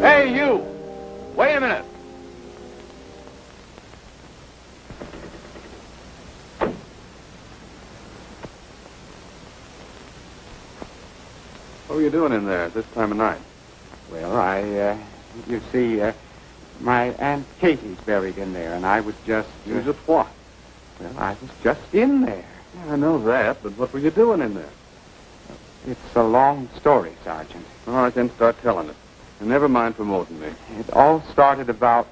Hey, you! Wait a minute. What were you doing in there at this time of night? Well, you see, my Aunt Katie's buried in there, and I was just... You just what? Well, I was just in there. Yeah, I know that, but what were you doing in there? It's a long story, Sergeant. All right, then start telling it. And never mind promoting me. It all started about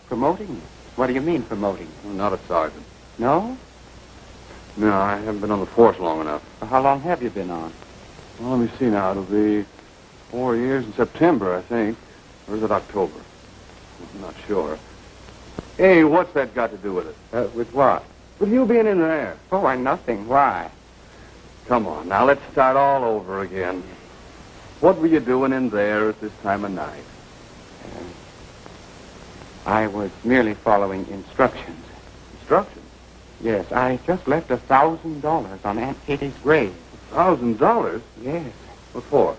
promoting you. What do you mean, promoting? I'm not a sergeant. No? No, I haven't been on the force long enough. Well, how long have you been on? Well, let me see now. It'll be 4 years in September, I think. Or is it October? I'm not sure. Hey, what's that got to do with it? With what? With you being in there. Oh, why, nothing. Why? Come on, now let's start all over again. What were you doing in there at this time of night? I was merely following instructions. Instructions? Yes, I just left $1,000 on Aunt Katie's grave. $1,000? Yes. What for?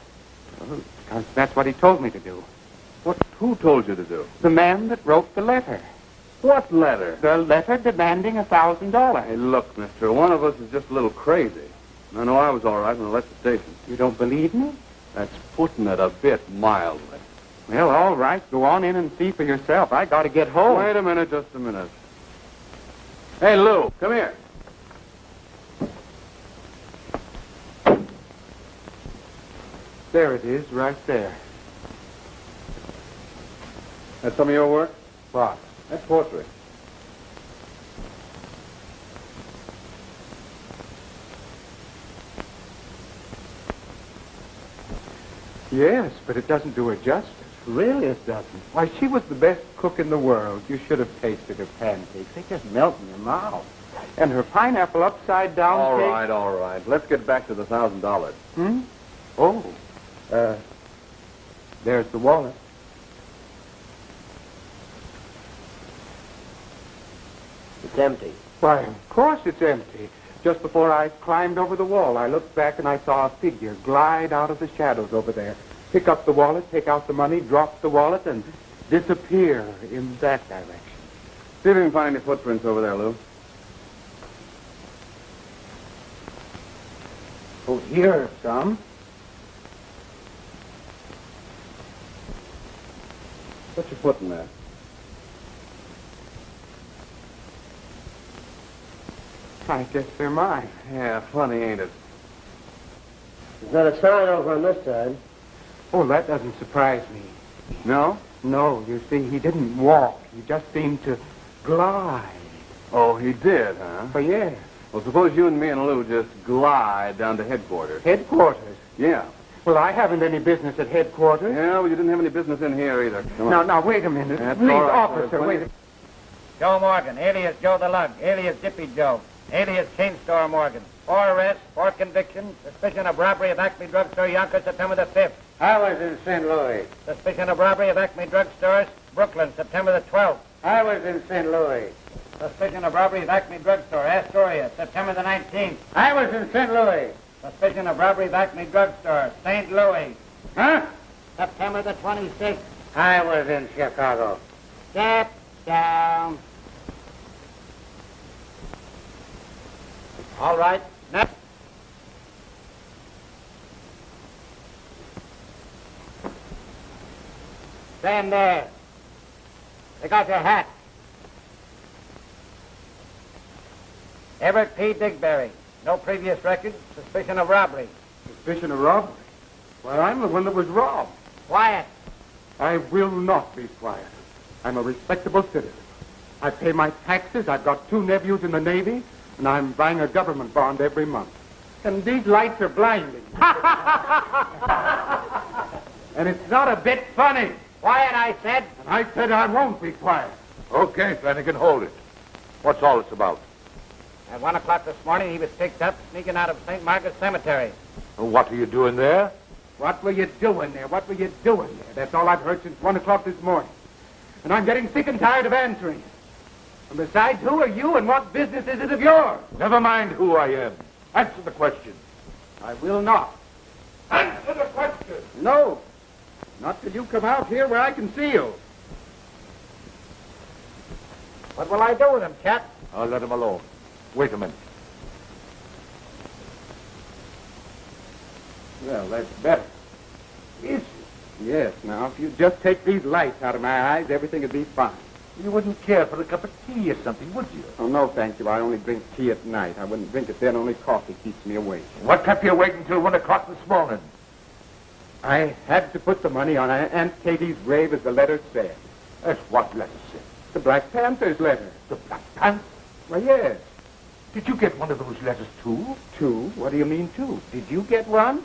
Well, because that's what he told me to do. Who told you to do? The man that wrote the letter. What letter? The letter demanding $1,000. Hey, look, mister, one of us is just a little crazy. I know I was all right when I left the station. You don't believe me? That's putting it a bit mildly. Well, all right. Go on in and see for yourself. I got to get home. Wait a minute, just a minute. Hey, Lou, come here. There it is, right there. That's some of your work? What? That's poetry. Yes, but it doesn't do her justice. Really, it doesn't. Why, she was the best cook in the world. You should have tasted her pancakes. They just melt in your mouth. And her pineapple upside down All cake. right, all right. Let's get back to the $1,000. Hmm? Oh. There's the wallet. It's empty. Why, of course it's empty. Just before I climbed over the wall, I looked back and I saw a figure glide out of the shadows over there. Pick up the wallet, take out the money, drop the wallet, and disappear in that direction. See if you can find any footprints over there, Lou. Oh, here are some. Put your foot in there. I guess they're mine. Yeah, funny, ain't it? There's not a sign over on this side. Oh, that doesn't surprise me. No? No, you see, he didn't walk. He just seemed to glide. Oh, he did, huh? Oh, yes. Well, suppose you and me and Lou just glide down to headquarters. Headquarters? Yeah. Well, I haven't any business at headquarters. Yeah, well, you didn't have any business in here either. Come on. Now, wait a minute. That's Please, all right, officer, sir. wait a Joe Morgan, alias Joe the Lug, alias Dippy Joe, alias Chain Store Morgan. 4 arrests, 4 convictions, suspicion of robbery of Acme Drugstore, Yonkers, September the 5th. I was in St. Louis. Suspicion of robbery of Acme Drugstores, Brooklyn, September the 12th. I was in St. Louis. Suspicion of robbery of Acme Drugstore, Astoria, September the 19th. I was in St. Louis. Suspicion of robbery of Acme Drugstore, St. Louis. Huh? September the 26th. I was in Chicago. Step down. All right, next. Stand there. Take out your hat. Everett P. Digberry. No previous record. Suspicion of robbery. suspicion of robbery. Well, I'm the one that was robbed. Quiet. I will not be quiet. I'm a respectable citizen. I pay my taxes. I've got 2 nephews in the Navy, and I'm buying a government bond every month. And these lights are blinding. And it's not a bit funny. Quiet, I said. And I said I won't be quiet. Okay, Flanagan, hold it. What's all this about? At 1 o'clock this morning, he was picked up sneaking out of St. Margaret's Cemetery. What are you doing there? What were you doing there? What were you doing there? That's all I've heard since 1 o'clock this morning. And I'm getting sick and tired of answering it. And besides, who are you and what business is it of yours? Never mind who I am. Answer the question. I will not. Answer the question! No. Not till you come out here where I can see you. What will I do with him, chap? I'll let him alone. Wait a minute. Well, that's better. Is it? Yes, now, if you just take these lights out of my eyes, everything would be fine. You wouldn't care for a cup of tea or something, would you? Oh, no, thank you. I only drink tea at night. I wouldn't drink it then. Only coffee keeps me awake. What kept you waiting until 1 o'clock this morning? I had to put the money on Aunt Katie's grave, as the letter said. That's what letter said. The Black Panther's letter. The Black Panther? Well, yes. Did you get one of those letters, too? 2? What do you mean 2? Did you get one?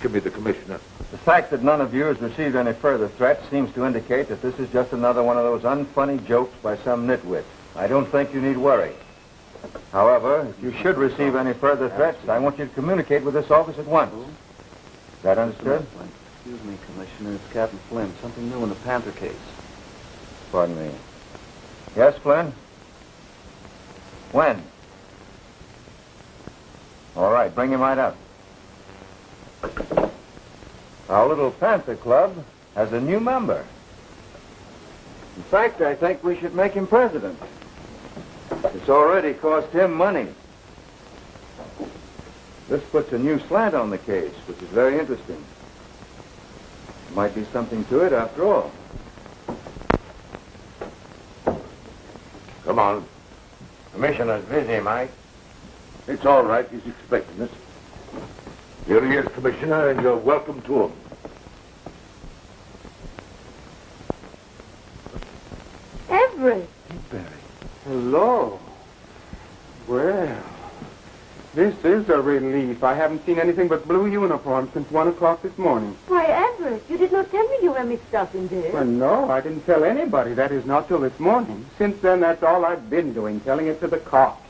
Give me the commissioner. The fact that none of you has received any further threats seems to indicate that this is just another one of those unfunny jokes by some nitwit. I don't think you need worry. However, if you should receive any further threats, I want you to communicate with this office at once. Is that understood? Excuse me, Commissioner. It's Captain Flynn. Something new in the Panther case. Pardon me. Yes, Flynn? When? All right, bring him right up. Our little Panther Club has a new member. In fact, I think we should make him president. It's already cost him money. This puts a new slant on the case, which is very interesting. Might be something to it after all. Come on. Commissioner's busy, Mike. It's all right. He's expecting us. Here he is, Commissioner, and you're welcome to him. Everett. Hello. Well, this is a relief. I haven't seen anything but blue uniforms since 1 o'clock this morning. Why, Everett, you did not tell me you were mixed up in this. Well, no, I didn't tell anybody. That is, not till this morning. Since then, that's all I've been doing, telling it to the cops.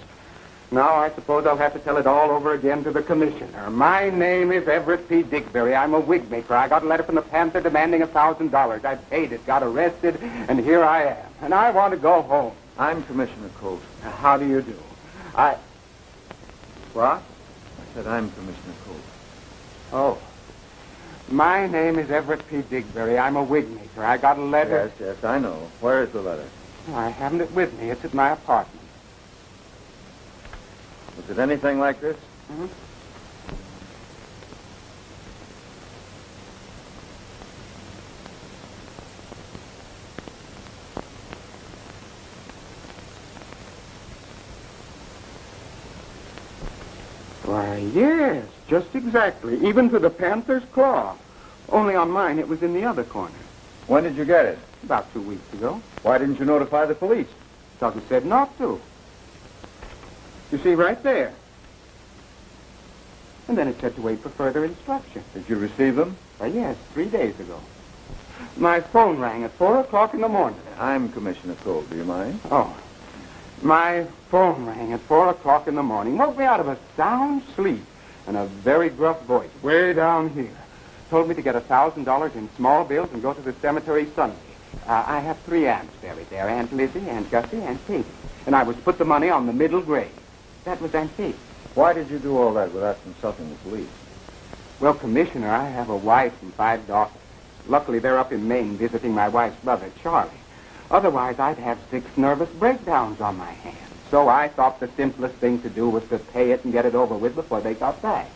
Now, I suppose I'll have to tell it all over again to the commissioner. My name is Everett P. Dickberry. I'm a wig maker. I got a letter from the Panther demanding $1,000. I paid it, got arrested, and here I am. And I want to go home. I'm Commissioner Colt. How do you do? What? I said I'm Commissioner Colt. Oh. My name is Everett P. Dickberry. I'm a wig maker. I got a letter. Yes, I know. Where is the letter? I haven't it with me. It's at my apartment. Was it anything like this? Mm-hmm. Why, yes, just exactly. Even to the Panther's claw. Only on mine, it was in the other corner. When did you get it? About 2 weeks ago. Why didn't you notify the police? Because it said not to. You see, right there. And then it said to wait for further instruction. Did you receive them? Why, yes, 3 days ago. My phone rang at 4 o'clock in the morning. I'm Commissioner Cole. Do you mind? Oh. My phone rang at 4 o'clock in the morning. Woke me out of a sound sleep. And a very gruff voice, way down here, told me to get $1,000 in small bills and go to the cemetery Sunday. I have 3 aunts buried there, Aunt Lizzie, Aunt Gussie, Aunt Katie. And I was to put the money on the middle grave. That was Aunt Katie. Why did you do all that without consulting the police? Well, Commissioner, I have a wife and 5 daughters. Luckily, they're up in Maine visiting my wife's brother, Charlie. Otherwise, I'd have 6 nervous breakdowns on my hands. So I thought the simplest thing to do was to pay it and get it over with before they got back.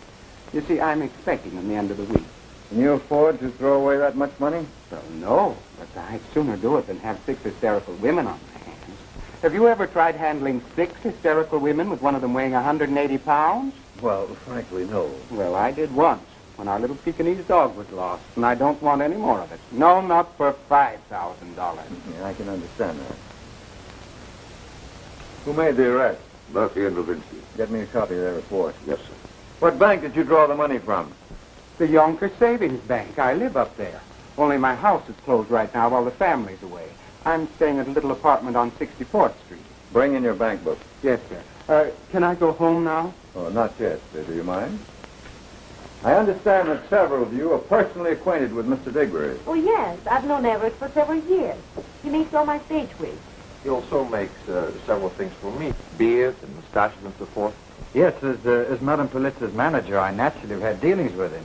You see, I'm expecting them the end of the week. Can you afford to throw away that much money? Well, no, but I'd sooner do it than have 6 hysterical women on my hands. Have you ever tried handling 6 hysterical women with one of them weighing 180 pounds? Well, frankly, no. Well, I did once, when our little Pekingese dog was lost, and I don't want any more of it. No, not for $5,000. Yeah, I can understand that. Who made the arrest? Murphy and Levinsky. Get me a copy of their report. Yes, sir. What bank did you draw the money from? The Yonkers Savings Bank. I live up there. Only my house is closed right now while the family's away. I'm staying at a little apartment on 64th Street. Bring in your bank book. Yes, sir. Can I go home now? Oh, not yet. Do you mind? I understand that several of you are personally acquainted with Mr. Diggory. Oh, yes. I've known Everett for several years. He makes all my stage wigs. He also makes several things for me, beards and mustaches and so forth. Yes, as Madame Politza's manager, I naturally have had dealings with him.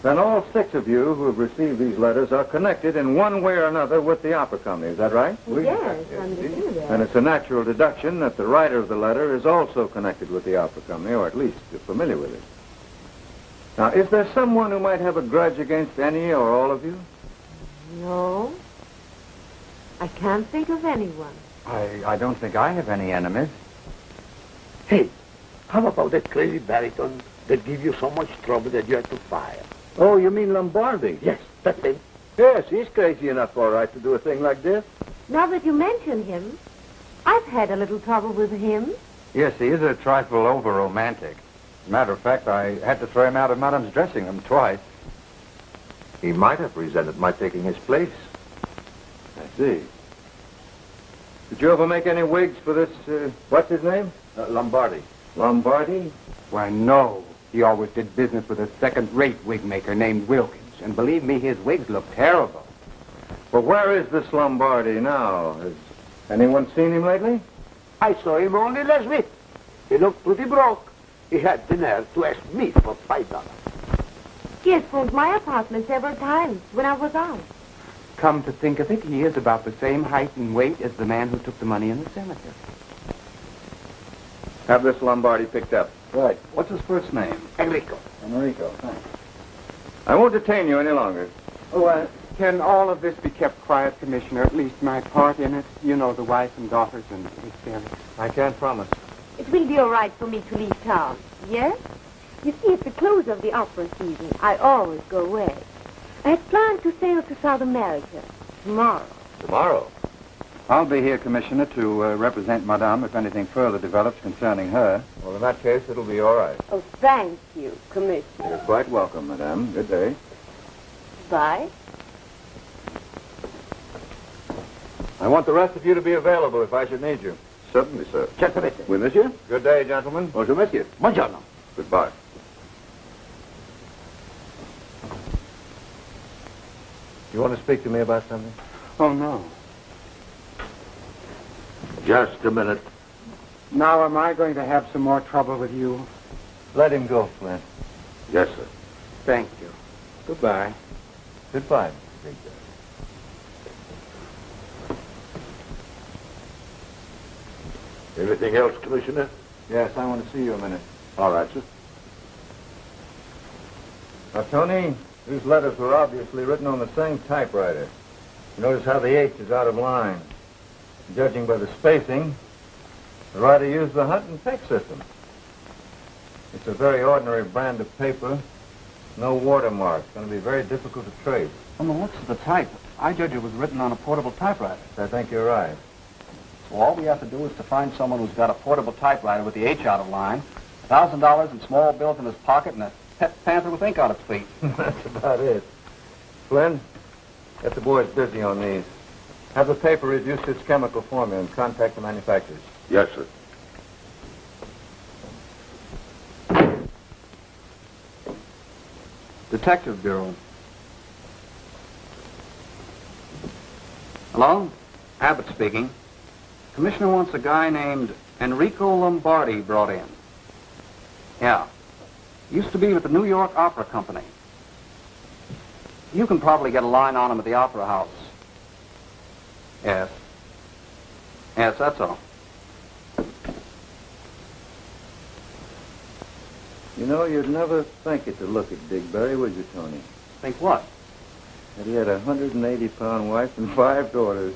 Then all 6 of you who have received these letters are connected in one way or another with the opera company. Is that right? Yes, I understand that. And it's a natural deduction that the writer of the letter is also connected with the opera company, or at least familiar with it. Now, is there someone who might have a grudge against any or all of you? No. I can't think of anyone. I don't think I have any enemies. Hey, how about that crazy baritone that gave you so much trouble that you had to fire? Oh, you mean Lombardi? Yes, that's him. Yes, he's crazy enough, all right, to do a thing like this. Now that you mention him, I've had a little trouble with him. Yes, he is a trifle over-romantic. As a matter of fact, I had to throw him out of Madame's dressing room twice. He might have resented my taking his place. I see. Did you ever make any wigs for this, what's his name? Lombardi. Lombardi? Why, no. He always did business with a second-rate wig maker named Wilkins. And believe me, his wigs look terrible. But where is this Lombardi now? Has anyone seen him lately? I saw him only last week. He looked pretty broke. He had the nerve to ask me for $5. He has phoned my apartment several times when I was out. Come to think of it, he is about the same height and weight as the man who took the money in the cemetery. Have this Lombardi picked up. Right. What's his first name? Enrico. Enrico, thanks. I won't detain you any longer. Oh, can all of this be kept quiet, Commissioner? At least my part in it. You know, the wife and daughters and hysterics. I can't promise. It will be all right for me to leave town, yes? You see, at the close of the opera season, I always go away. I had planned to sail to South America tomorrow. Tomorrow? I'll be here, Commissioner, to represent Madame if anything further develops concerning her. Well, in that case, it'll be all right. Oh, thank you, Commissioner. You're quite welcome, Madame. Good day. Bye. I want the rest of you to be available if I should need you. Certainly, sir. Certamente. Oui, monsieur? Good day, gentlemen. Bonjour, monsieur. Buongiorno. Goodbye. You want to speak to me about something? Oh, no. Just a minute. Now am I going to have some more trouble with you? Let him go, Flint. Yes, sir. Thank you. Goodbye. Goodbye, Mr. Diggory. Anything else, Commissioner? Yes, I want to see you a minute. All right, sir. Now, Tony, these letters were obviously written on the same typewriter. Notice how the H is out of line. Judging by the spacing, the writer used the hunt and peck system. It's a very ordinary brand of paper. No watermark. It's going to be very difficult to trace. Oh, no, what's the type? I judge it was written on a portable typewriter. I think you're right. So all we have to do is to find someone who's got a portable typewriter with the H out of line, $1,000 in small bills in his pocket, and a pet panther with ink on its feet. That's about it. Flynn, get the boys busy on these. Have the paper reduce its chemical formula and contact the manufacturers. Yes, sir. Detective Bureau. Hello? Abbott speaking. Commissioner wants a guy named Enrico Lombardi brought in. Yeah. Used to be with the New York Opera Company. You can probably get a line on him at the Opera House. Yes. Yes, that's all. You know, you'd never think it to look at Digberry, would you, Tony? Think what? That he had a 180-pound wife and 5 daughters.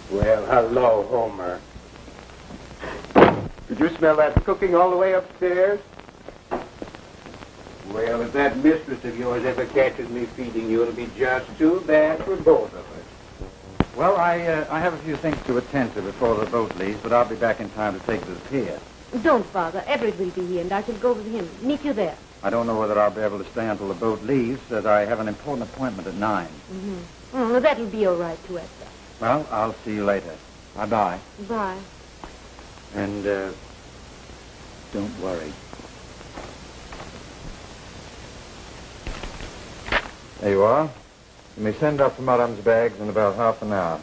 Well, hello, Homer. Did you smell that cooking all the way upstairs? Well, if that mistress of yours ever catches me feeding you, it'll be just too bad for both of us. Well, I have a few things to attend to before the boat leaves, but I'll be back in time to take this pier. Don't bother. Everett will be here, and I shall go with him. Meet you there. I don't know whether I'll be able to stay until the boat leaves, as I have an important appointment at 9. Mm-hmm. Oh, that'll be all right to Esther. Well, I'll see you later. Bye-bye. Bye. And, don't worry. There you are. You may send up for Madame's bags in about half an hour.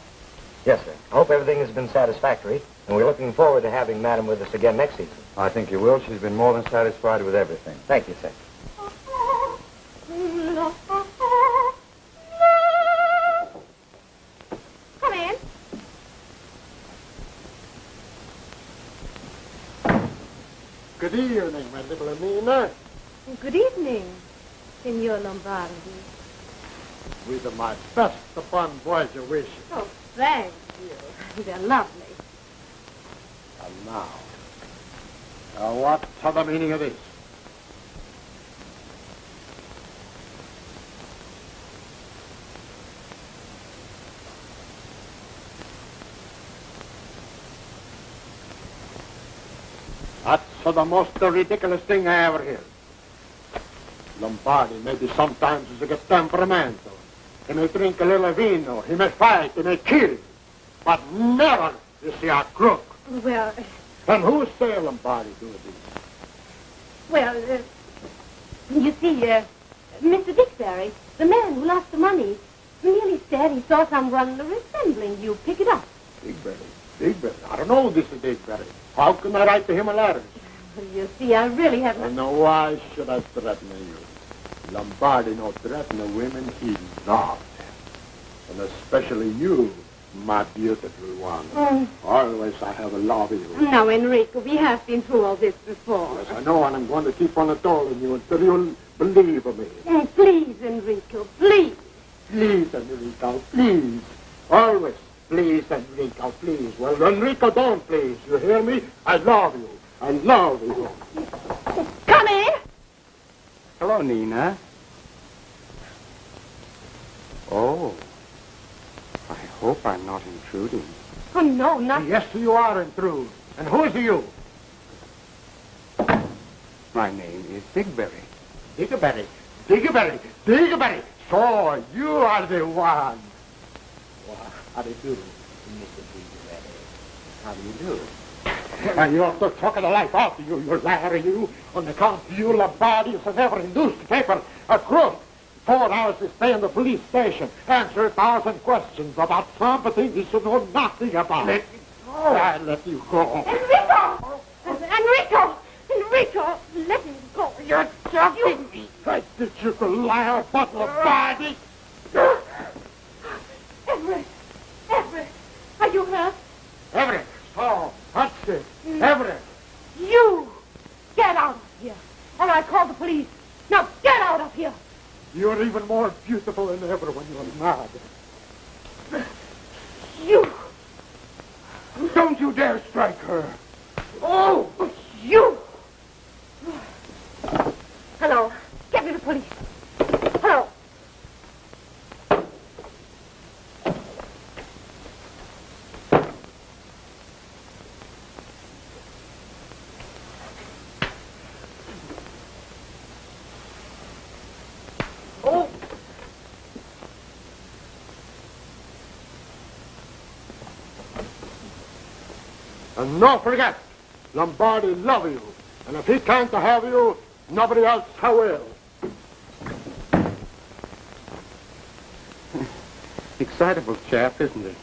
Yes, sir. I hope everything has been satisfactory, and we're looking forward to having Madame with us again next season. I think you will. She's been more than satisfied with everything. Thank you, sir. Come in. Good evening, my little Nina. Good evening, Signor Lombardi. With my best upon voyage wishes. Oh, thank you. They're lovely. And now, what's the meaning of this? That's the most ridiculous thing I ever heard. Lombardi maybe sometimes is a good temperamental. He may drink a little vino, he may fight, he may kill, but never is he a crook. Well, And who say Lombardi do this? well, you see, Mr. Dickberry, the man who lost the money, merely said he saw someone resembling you pick it up. Digberry. I don't know this is Digberry. How can I write to him a letter? You see, I really haven't... And now why should I threaten you? Lombardi no threaten the women he loves. And especially you, my beautiful one. Always I have loved you. Now, Enrico, we have been through all this before. Yes, I know, and I'm going to keep on telling you until you'll believe me. Please, Enrico, please. Please, Enrico, please. Always, please, Enrico, please. Well, Enrico, don't please. You hear me? I love you. I love you. Come in. Hello, Nina. Oh, I hope I'm not intruding. Oh, no, not... Yes, you are intruding. And who is you? My name is Digberry. Digberry. Digberry. Digberry. So, you are the one. Well, how do you do, Mr. Digberry? How do you do? And you have to talk the life out of you, you liar, you. On account of you, Lombardi has ever induced the paper a crook. 4 hours to stay in the police station, answer 1,000 questions about something you should know nothing about. Let me go. I let you go. Enrico! Enrico, let him go. You're joking me. I think you could lie a bottle of body. Everett, are you hurt? Everett, so, that's it. Everett. You, get out of here, or I call the police. Now get out of here. You're even more beautiful than ever when you're mad. You. Don't you dare strike her. Oh, you. Hello, get me the police. Hello. Oh. And don't forget, Lombardi love you. And if he can't have you, nobody else will. Excitable chap, isn't he?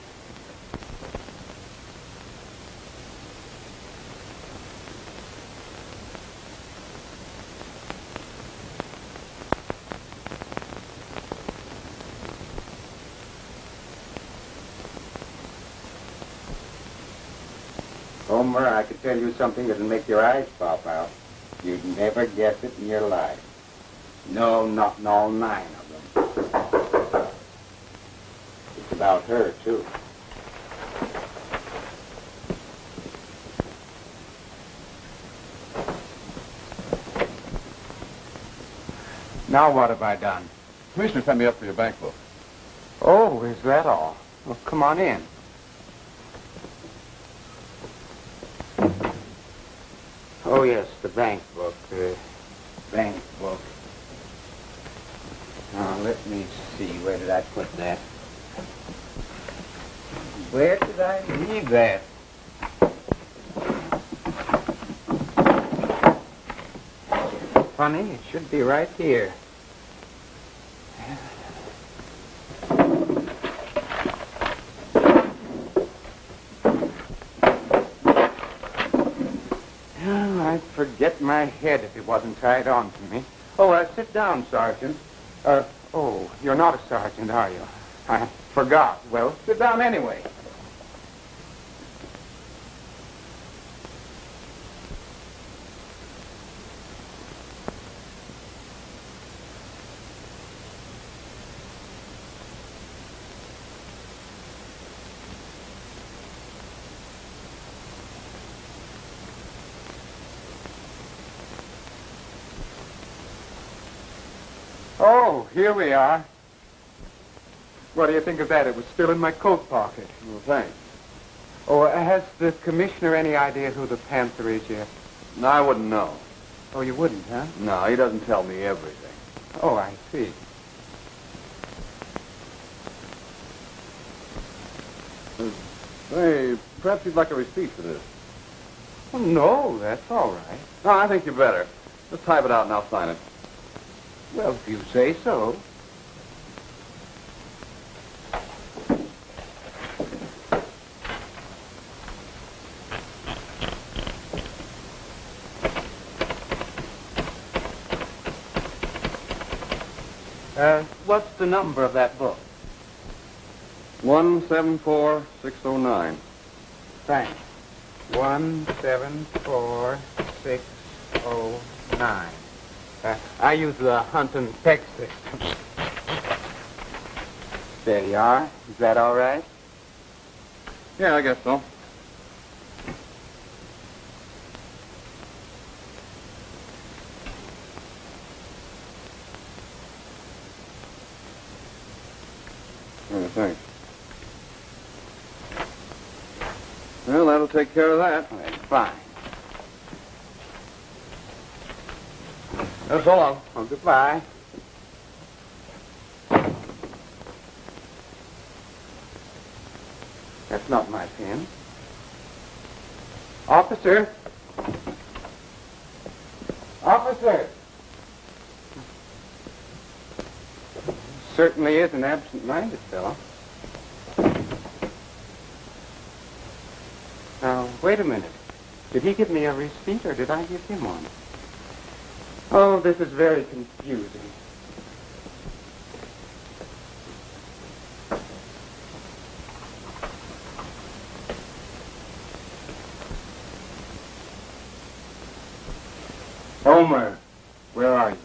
Homer, I could tell you something that'll make your eyes pop out. You'd never guess it in your life. No, not in all 9 of them. It's about her, too. Now what have I done? Commissioner sent me up for your bank book. Oh, is that all? Well, come on in. Oh, yes, the bank book. Bank book. Now, let me see. Where did I put that? Where did I leave that? Funny, it should be right here. I'd forget my head if it wasn't tied on to me. Oh, sit down, Sergeant. Oh, you're not a sergeant, are you? I forgot. Well, sit down anyway. Oh, here we are. What do you think of that? It was still in my coat pocket. Well, thanks. Oh, has the commissioner any idea who the Panther is yet? No, I wouldn't know. Oh, you wouldn't, huh? No, he doesn't tell me everything. Oh, I see. Hey, perhaps you'd like a receipt for this. Oh, no, that's all right. No, I think you better. Just type it out and I'll sign it. Well, if you say so. What's the number of that book? 174609. Thanks. 174609. I use the Hunt and Peck system. There you are. Is that all right? Yeah, I guess so. Yeah, thanks. Well, that'll take care of that. That's fine. So long. Oh, goodbye. That's not my pen. Officer! Officer! certainly is an absent-minded fellow. Now, wait a minute. Did he give me a receipt or did I give him one? Oh, this is very confusing. Homer, where are you?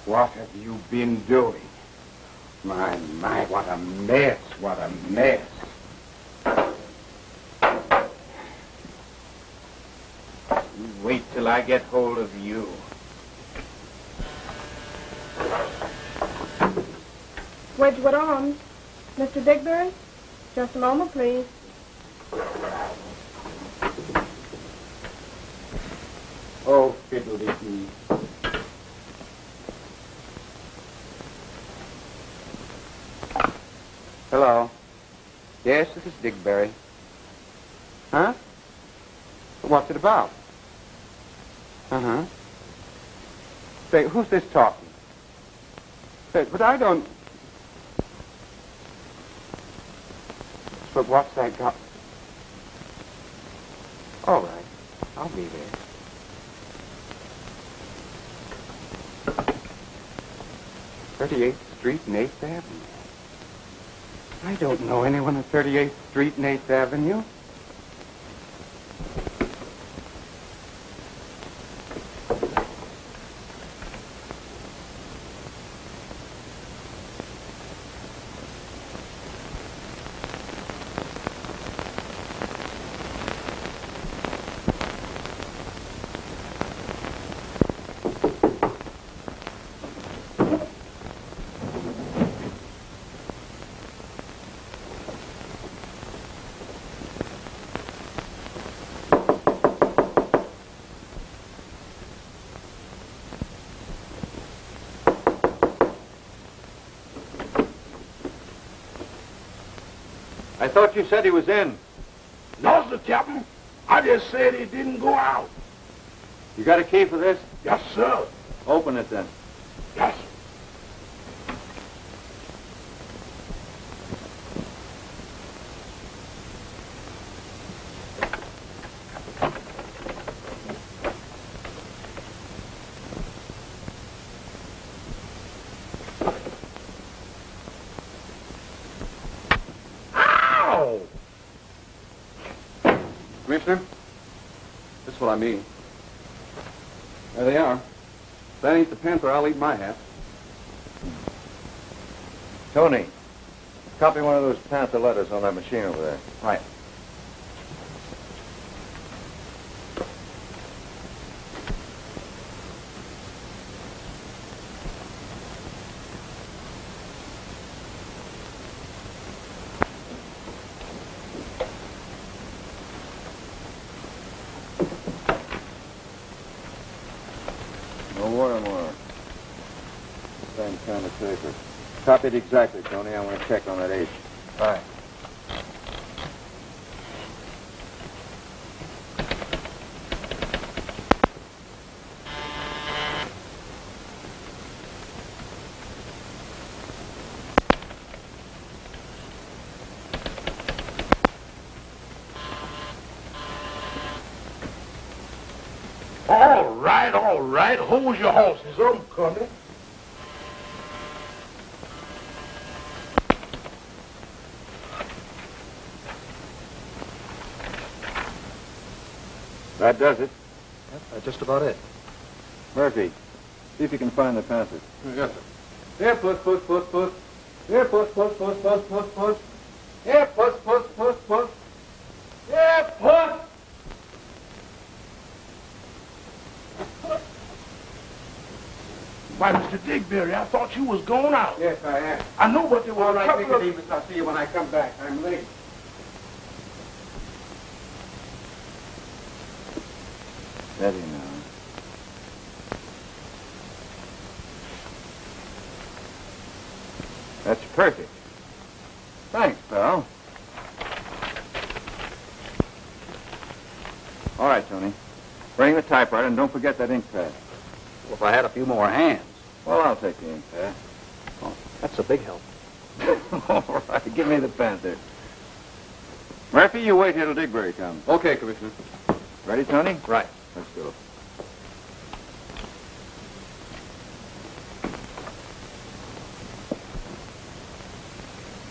What have you been doing? My, what a mess, what a mess. You wait till I get hold of you. Wedgwood Arms. Mr. Digbury? Just a moment, please. Oh, fiddle-dee-dee. Hello. Yes, this is Digbury. Huh? What's it about? Uh-huh. Say, who's this talking? Say, but I don't... But what's that got... All right. I'll be there. "38th Street and 8th Avenue. I don't know anyone at 38th Street and 8th Avenue. I thought you said he was in. No, sir, Captain. I just said he didn't go out. You got a key for this? Yes, sir. Open it then. Yes. Commissioner, this is what I mean. There they are. If that ain't the Panther, I'll eat my hat. Tony, copy one of those Panther letters on that machine over there. Right. No watermark. Same kind of paper. Copied exactly, Tony. I want to check on that H. All right. All right. Hold your horses. I'm coming. That does it. That's just about it. Murphy, see if you can find the Panther. Yes, sir. Here, puss. Here, puss. Here, puss. Here, puss. Why, Mr. Digbury, I thought you was going out. Yes, I am. I know, but there was All a right, couple of... Nicodemus, I'll see you when I come back. I'm late. Steady now. That's perfect. Thanks, pal. All right, Tony. Bring the typewriter and don't forget that ink pad. Well, if I had a few more hands. Well, I'll take the ink pad. Oh. It's a big help. All right, give me the Panther. Murphy, you wait here till Digbury comes. Okay, Commissioner. Ready, Tony? Right. Let's go.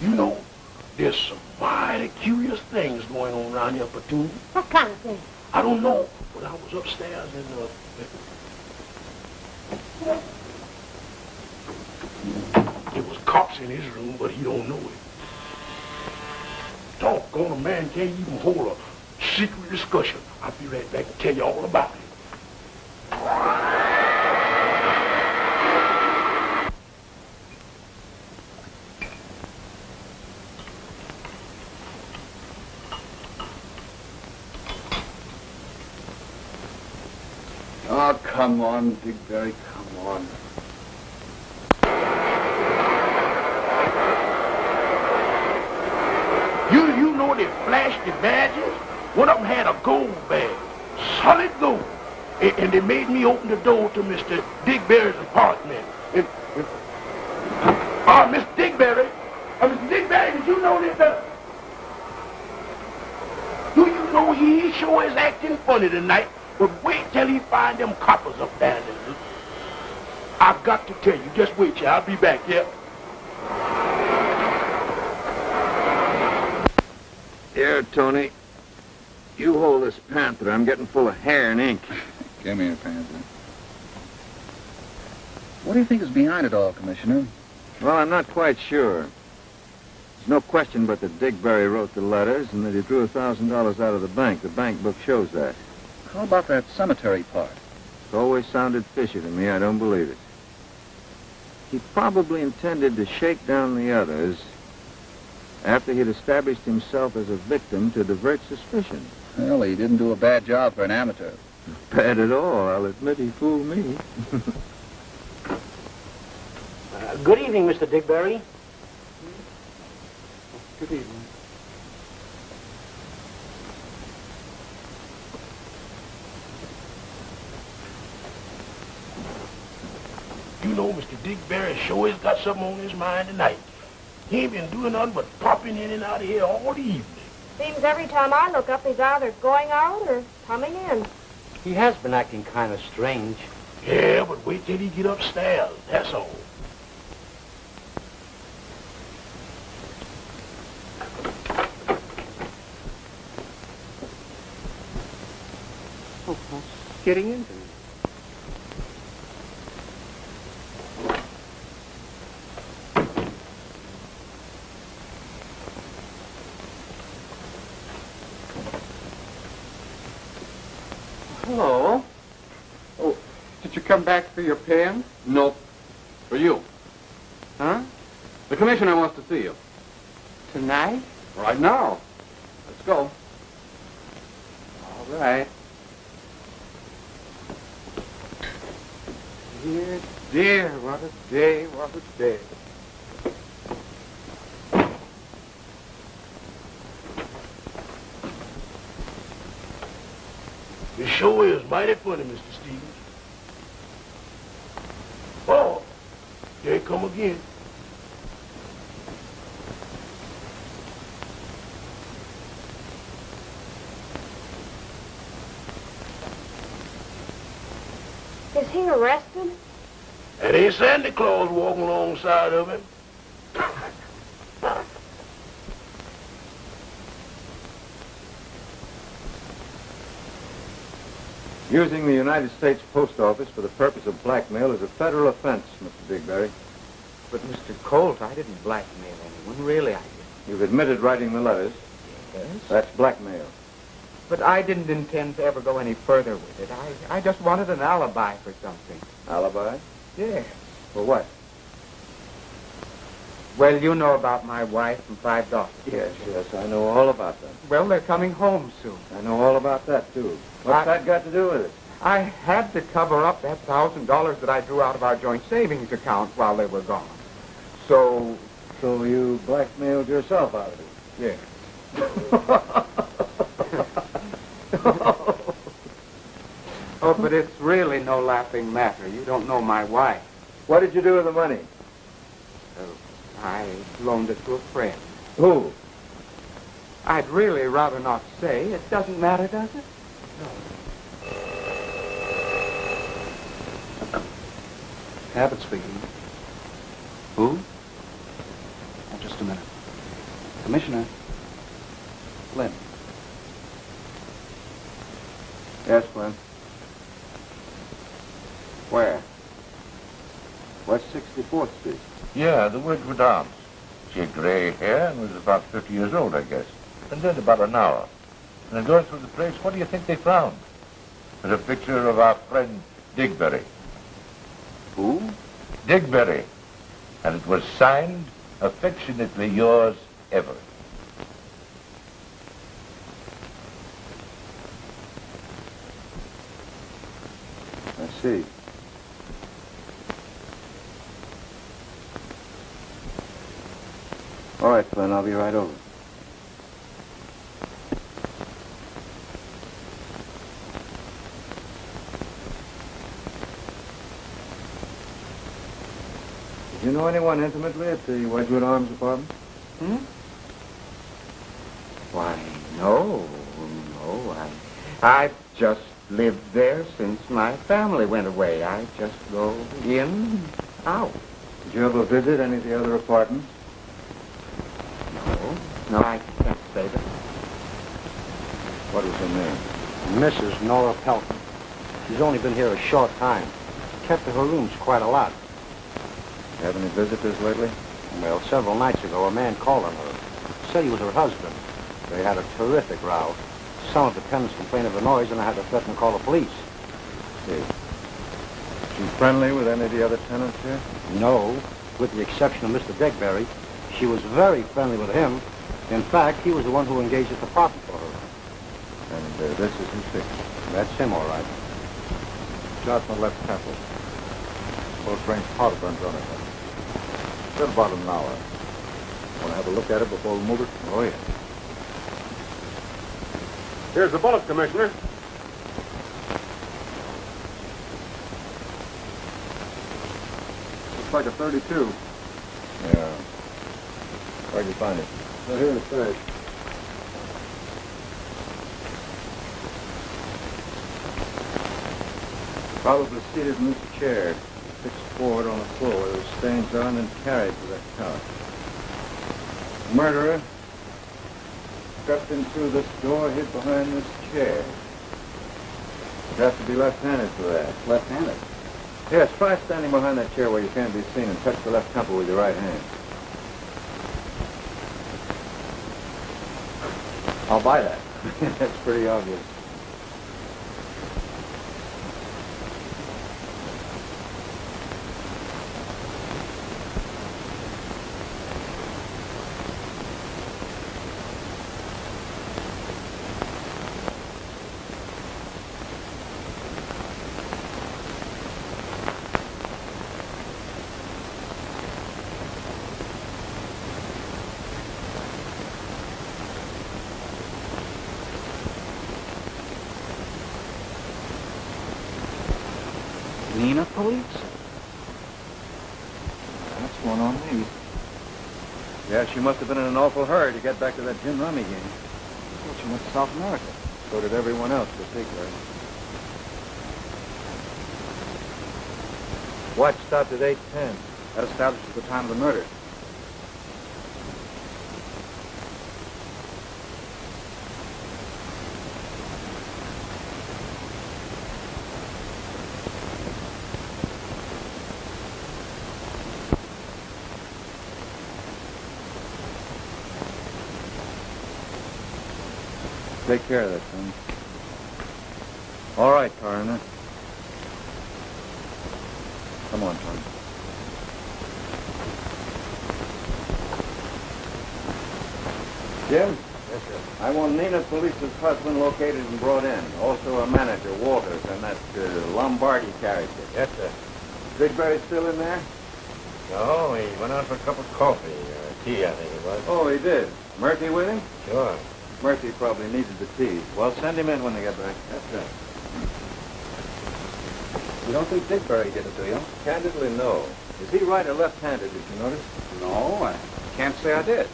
You know, there's some mighty curious things going on around here, Platoon. What kind of thing? I don't know, but I was upstairs and, there was cops in his room, but he don't know it. Doggone, a man can't even hold a secret discussion. I'll be right back and tell you all about it. Oh, come on, Digbury, come on. You know they flashed the badges? One of them had a gold badge, solid gold. And they made me open the door to Mr. Digbury's apartment. Mr. Digbury, Mr. Digbury, did you know this? Do you know he sure is acting funny tonight? But wait till he find them coppers up there. I've got to tell you, just wait, I'll be back, yeah? Here, Tony. You hold this Panther. I'm getting full of hair and ink. Give me a Panther. What do you think is behind it all, Commissioner? Well, I'm not quite sure. There's no question but that Digbury wrote the letters and that he drew $1,000 out of the bank. The bank book shows that. How about that cemetery part? It's always sounded fishy to me. I don't believe it. He probably intended to shake down the others after he'd established himself as a victim to divert suspicion. Well, he didn't do a bad job for an amateur. Bad at all. I'll admit he fooled me. Good evening, Mr. Digbury. Good evening. You know, Mr. Digbury sure has got something on his mind tonight. He ain't been doing nothing but popping in and out of here all the evening. Seems every time I look up, he's either going out or coming in. He has been acting kind of strange. Yeah, but wait till he get upstairs, that's all. Oh, what's getting into me? Hello. Oh, did you come back for your pen? Nope. For you. Huh? The commissioner wants to see you. Tonight? Right now. Let's go. All right. Dear, dear, what a day, what a day. It sure is mighty funny, Mr. Stevens. Oh, there he come again. Is he arrested? And ain't Santa Claus walking alongside of him. Using the United States Post Office for the purpose of blackmail is a federal offense, Mr. Digbury. But, Mr. Colt, I didn't blackmail anyone. Really, I didn't. You've admitted writing the letters. Yes? That's blackmail. But I didn't intend to ever go any further with it. I just wanted an alibi for something. Alibi? Yes. For what? Well, you know about my wife and 5 daughters. Yes, I know all about that. Well, they're coming home soon. I know all about that, too. What's that got to do with it? I had to cover up that $1,000 that I drew out of our joint savings account while they were gone. So you blackmailed yourself out of it? Yes. Oh, but it's really no laughing matter. You don't know my wife. What did you do with the money? loaned it to a friend. Who? I'd really rather not say. It doesn't matter, does it? Abbott speaking. Who? Oh, just a minute. Commissioner. Flynn. Yes, Flynn. Where? West 64th Street. Yeah, the Wedgwood Arms. She had gray hair and was about 50 years old, I guess. Been dead about an hour. And then going through the place, what do you think they found? There's a picture of our friend Digberry. Who? Digberry. And it was signed, affectionately yours ever. I see. All right, Flynn, I'll be right over. Did you know anyone intimately at the Wedgwood Arms apartment? Hmm? Why, no. I've just lived there since my family went away. I just go in, out. Did you ever visit any of the other apartments? No, I can't say that. What was her name? Mrs. Nora Pelton. She's only been here a short time. Kept to her rooms quite a lot. Have any visitors lately? Well, several nights ago, a man called on her. Said he was her husband. They had a terrific row. Some of the tenants complained of the noise, and I had to threaten to call the police. See. She friendly with any of the other tenants here? No, with the exception of Mr. Digberry. She was very friendly with him. In fact, he was the one who engaged at the party for her. And this is his picture. That's him, all right. Shot in the left temple. Close-range powder burns on it. Been about an hour. Want to have a look at it before we move it? Oh, yeah. Here's the bullet, Commissioner. Looks like a 32. Yeah. Where'd you find it? Right here in the sash. Probably seated in this chair, fixed forward on the floor where those stains are, and then carried to that couch. Murderer crept in through this door, hid behind this chair. You'd have to be left-handed for that. Left-handed. Yes, try standing behind that chair where you can't be seen and touch the left temple with your right hand. I'll buy that. That's pretty obvious. Nina Police? That's one on me. Yeah, she must have been in an awful hurry to get back to that gin rummy game. Well, she went to South America. So did everyone else, particularly. Watch stopped at 8:10. That establishes the time of the murder. Take care of that thing. All right, coroner. Come on, Tom. Jim? Yes, sir. I want Nina Police's husband located and brought in. Also a manager, Walters, and that Lombardi character. Yes, sir. Digberry still in there? No, he went out for a cup of coffee, or tea, I think it was. Oh, he did. Murphy with him? Sure. Murphy probably needed the tea. Well, send him in when they get back. That's right. You don't think Digberry did it, do you? Candidly, no. Is he right or left-handed, did you notice? No, can't say I did.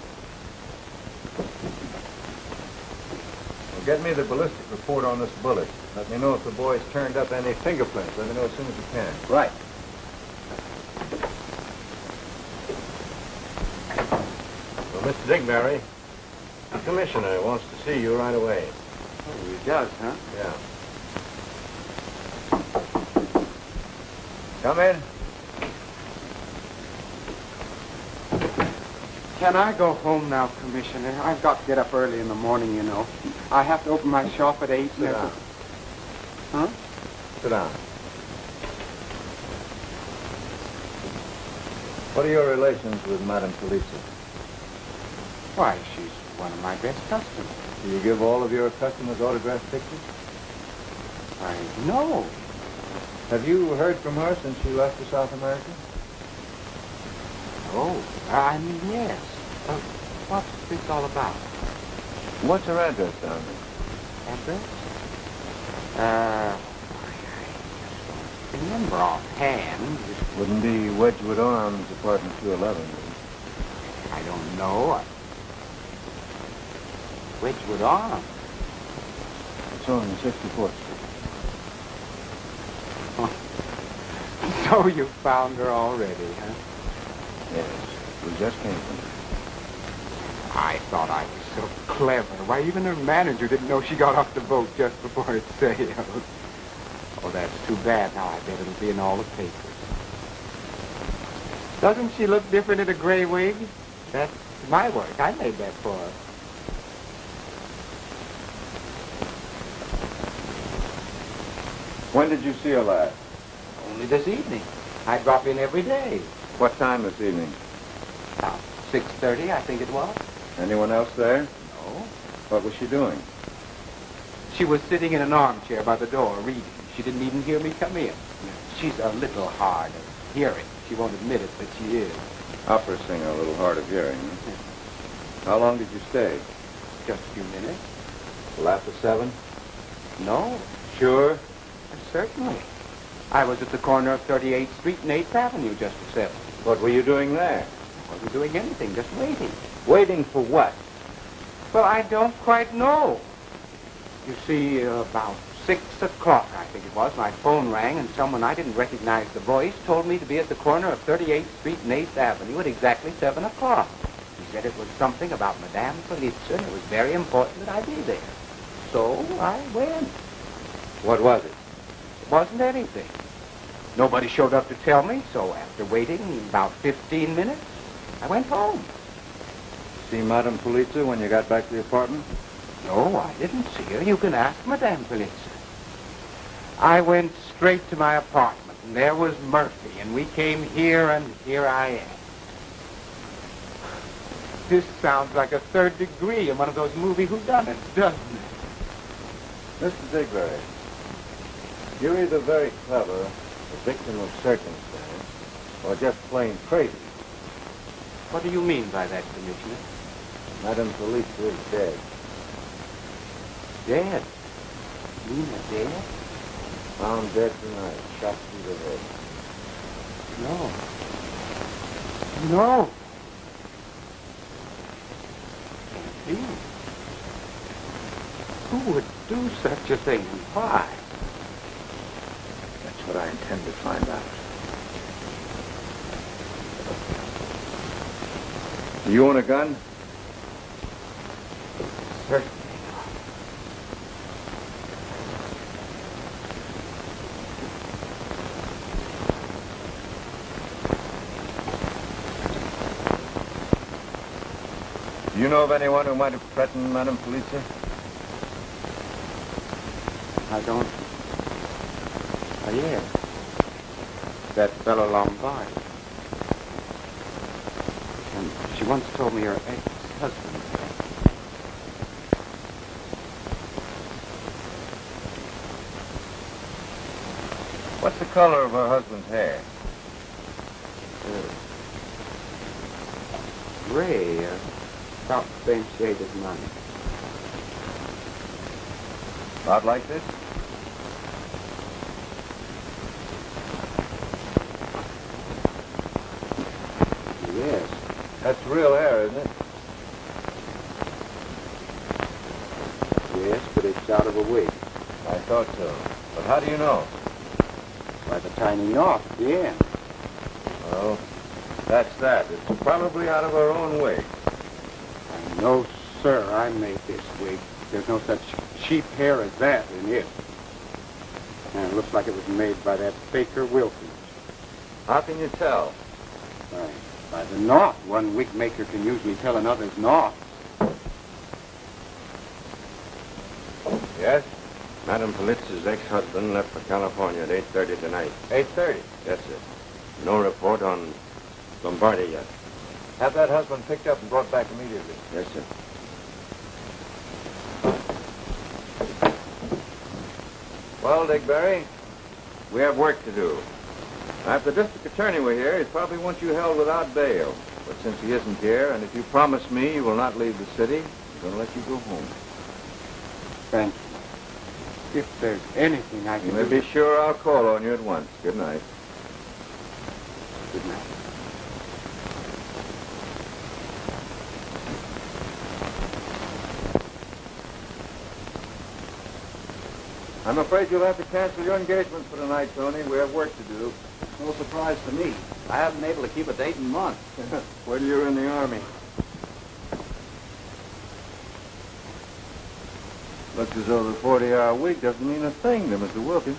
Well, get me the ballistic report on this bullet. Let me know if the boys turned up any fingerprints. Let me know as soon as you can. Right. Well, Mr. Digberry, the commissioner wants to see you right away. Oh, he does, huh? Yeah. Come in. Can I go home now, Commissioner? I've got to get up early in the morning, you know. I have to open my shop at 8. Sit down. Huh? Sit down. What are your relations with Madame Felicia? Why, she's one of my best customers. Do you give all of your customers autographed pictures? Why, no. Have you heard from her since she left for South America? Oh, I mean, yes. What's this all about? What's her address down there? Address? I don't remember offhand. Wouldn't be Wedgwood Arms, apartment 211, would it? I don't know. Wedgwood Arms? It's on 64th Street. So you found her already, huh? Yes, we just came from her. I thought I was so clever. Why, even her manager didn't know she got off the boat just before it sailed. Oh, that's too bad. Now I bet it'll be in all the papers. Doesn't she look different in a gray wig? That's my work. I made that for her. When did you see her last? Only this evening. I drop in every day. What time this evening? About 6:30, I think it was. Anyone else there? No. What was she doing? She was sitting in an armchair by the door reading. She didn't even hear me come in. She's a little hard of hearing. She won't admit it, but she is. Opera singer, a little hard of hearing. How long did you stay? Just a few minutes. Till after 7? No. Sure? Certainly. I was at the corner of 38th Street and 8th Avenue just at 7. What were you doing there? I wasn't doing anything, just waiting. Waiting for what? Well, I don't quite know. You see, about 6 o'clock, I think it was, my phone rang, and someone I didn't recognize the voice told me to be at the corner of 38th Street and 8th Avenue at exactly 7 o'clock. He said it was something about Madame Felicia, and it was very important that I be there. So I went. What was it? It wasn't anything. Nobody showed up to tell me, so after waiting about 15 minutes, I went home. See Madame Felicia when you got back to the apartment? No, I didn't see her. You can ask Madame Felicia. I went straight to my apartment, and there was Murphy, and we came here, and here I am. This sounds like a third degree in one of those movie whodunits, doesn't it? Mr. Digberry, you're either very clever, a victim of circumstance, or just plain crazy. What do you mean by that, Commissioner? Madame Felicia is dead. Dead? Nina dead? Found dead tonight, shot through the head. No. No. Can't be. Who would do such a thing and why? That's what I intend to find out. Do you own a gun? Certainly. Do you know of anyone who might have threatened Madame Felicia? I don't. Oh, yes. That fellow Lombardi. And she once told me her ex-husband. What's the color of her husband's hair? Gray, about the same shade as mine. About like this? Yes. That's real hair, isn't it? Yes, but it's out of a wig. I thought so. But how do you know? By the tiny knot at the end. Well, that's that. It's probably out of her own wig. No, sir, I made this wig. There's no such cheap hair as that in it. And it looks like it was made by that Baker Wilkins. How can you tell? By the knot. One wig maker can usually tell another's knot. Yes? Madam Politz's ex-husband left for California at 8:30 tonight. 8:30? That's it. No report on Lombardi yet. Have that husband picked up and brought back immediately. Yes, sir. Well, Digberry, We have work to do. Now, if the district attorney were here, he'd probably want you held without bail. But since he isn't here, and if you promise me you will not leave the city, I'm going to let you go home. Thank you. If there's anything I can You may do... be sure I'll call on you at once. Good night. Good night. I'm afraid you'll have to cancel your engagement for tonight, Tony. We have work to do. No surprise to me. I haven't been able to keep a date in months. Wait till you're in the Army. Looks as though the 40-hour week doesn't mean a thing to Mr. Wilkins.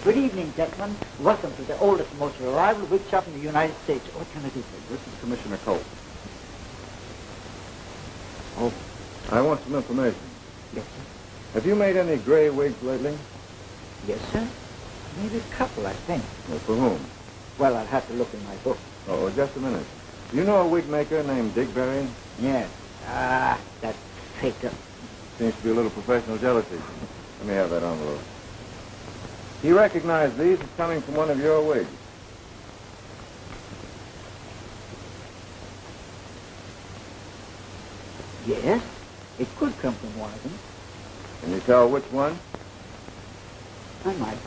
Good evening, gentlemen. Welcome to the oldest, most reliable wig shop in the United States. What can I do for you? This is Commissioner Colt. Oh, I want some information. Yes, sir. Have you made any gray wigs lately? Yes, sir. Maybe a couple, I think. Well, for whom? Well, I'll have to look in my book. Oh, just a minute. Do you know a wig maker named Digberry? Yes. That faker. Seems to be a little professional jealousy. Let me have that envelope. He recognized these as coming from one of your wigs. Yes, it could come from one of them. Can you tell which one? I might.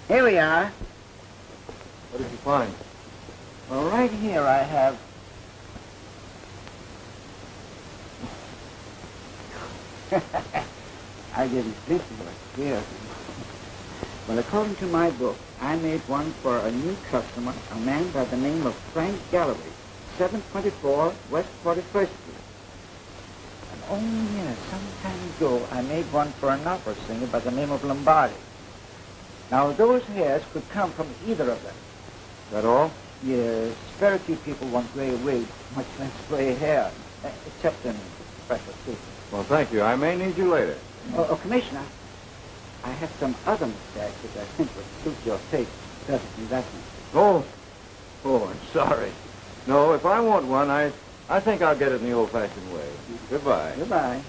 Here we are. What did you find? Well, right here I have... I didn't think it was here. Well, according to my book, I made one for a new customer, a man by the name of Frank Galloway, 724 West 41st Street. And only some time ago, I made one for an opera singer by the name of Lombardi. Now, those hairs could come from either of them. That all? Yes. Very few people want gray wigs, much less gray hair, except in special cases. Well, thank you. I may need you later. Commissioner, I have some other mustache which I think would suit your taste perfectly, that one. Oh, I'm sorry. No, if I want one, I think I'll get it in the old-fashioned way. Goodbye. Goodbye.